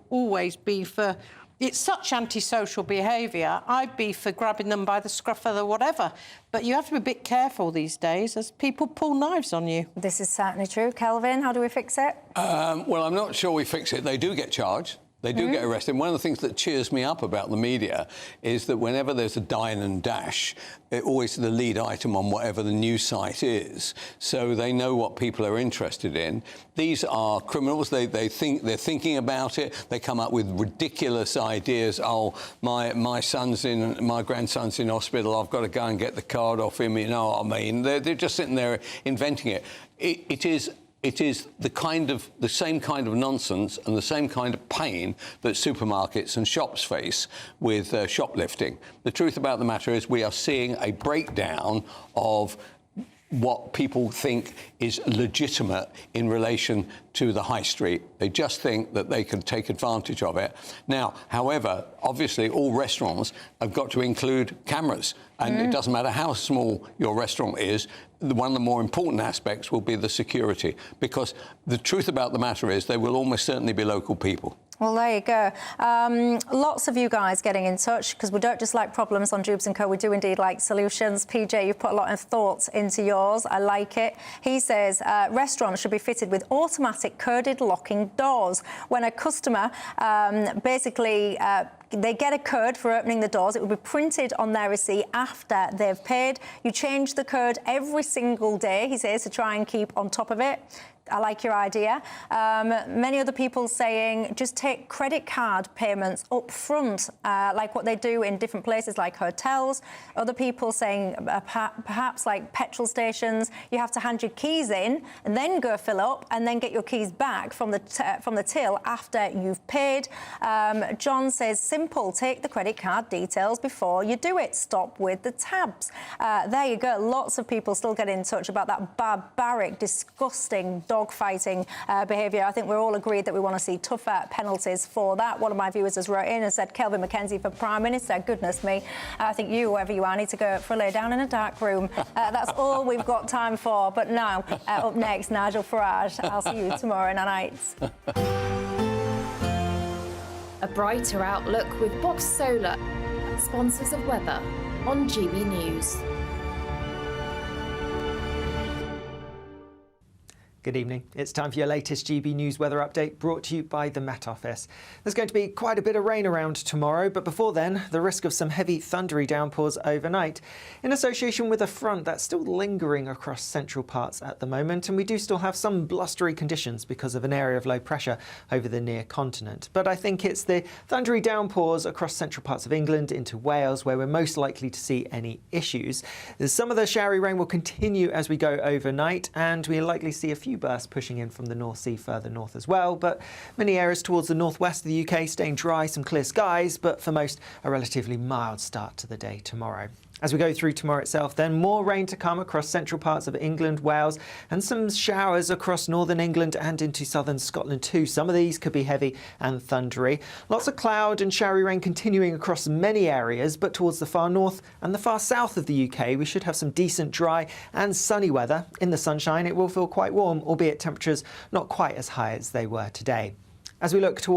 always be for, it's such antisocial behaviour, I'd be for grabbing them by the scruff of the whatever. But you have to be a bit careful these days as people pull knives on you. This is certainly true. Kelvin, how do we fix it? Well, I'm not sure we fix it. They do get charged. They do get arrested. And one of the things that cheers me up about the media is that whenever there's a dine and dash, it's always the lead item on whatever the news site is. So they know what people are interested in. These are criminals. They're thinking about it. They come up with ridiculous ideas. Oh, my grandson's in hospital. I've got to go and get the card off him. You know what I mean? They're just sitting there inventing it. It is the same kind of nonsense and the same kind of pain that supermarkets and shops face with shoplifting. The truth about the matter is we are seeing a breakdown of what people think is legitimate in relation to the high street. They just think that they can take advantage of it. Now, however, obviously all restaurants have got to include cameras, and it doesn't matter how small your restaurant is, one of the more important aspects will be the security, because the truth about the matter is they will almost certainly be local people. Well, there you go. Lots of you guys getting in touch, because we don't just like problems on Dewbs Co, we do indeed like solutions. PJ, you've put a lot of thoughts into yours. I like it. He says restaurants should be fitted with automatic coded locking doors. When a customer they get a code for opening the doors, it will be printed on their receipt after they've paid. You change the code every single day, he says, to try and keep on top of it. I like your idea. Many other people saying just take credit card payments up front, like what they do in different places like hotels. Other people saying perhaps like petrol stations, you have to hand your keys in and then go fill up and then get your keys back from the till after you've paid. John says simple, take the credit card details before you do it. Stop with the tabs. There you go. Lots of people still get in touch about that barbaric, disgusting dog-fighting behaviour. I think we're all agreed that we want to see tougher penalties for that. One of my viewers has wrote in and said, Kelvin McKenzie for Prime Minister. Goodness me. I think you, whoever you are, need to go for a lay down in a dark room. That's all we've got time for. But now, up next, Nigel Farage. I'll see you tomorrow night. A brighter outlook with Box Solar, sponsors of weather on GB News. Good evening. It's time for your latest GB News weather update, brought to you by the Met Office. There's going to be quite a bit of rain around tomorrow, but before then, the risk of some heavy thundery downpours overnight, in association with a front that's still lingering across central parts at the moment, and we do still have some blustery conditions because of an area of low pressure over the near continent. But I think it's the thundery downpours across central parts of England into Wales where we're most likely to see any issues. Some of the showery rain will continue as we go overnight, and we'll likely see a few bursts pushing in from the North Sea further north as well, but many areas towards the northwest of the UK staying dry, some clear skies, but for most a relatively mild start to the day tomorrow. As we go through tomorrow itself, then more rain to come across central parts of England, Wales, and some showers across northern England and into southern Scotland too. Some of these could be heavy and thundery. Lots of cloud and showery rain continuing across many areas, but towards the far north and the far south of the UK, we should have some decent dry and sunny weather. In the sunshine, it will feel quite warm, albeit temperatures not quite as high as they were today. As we look towards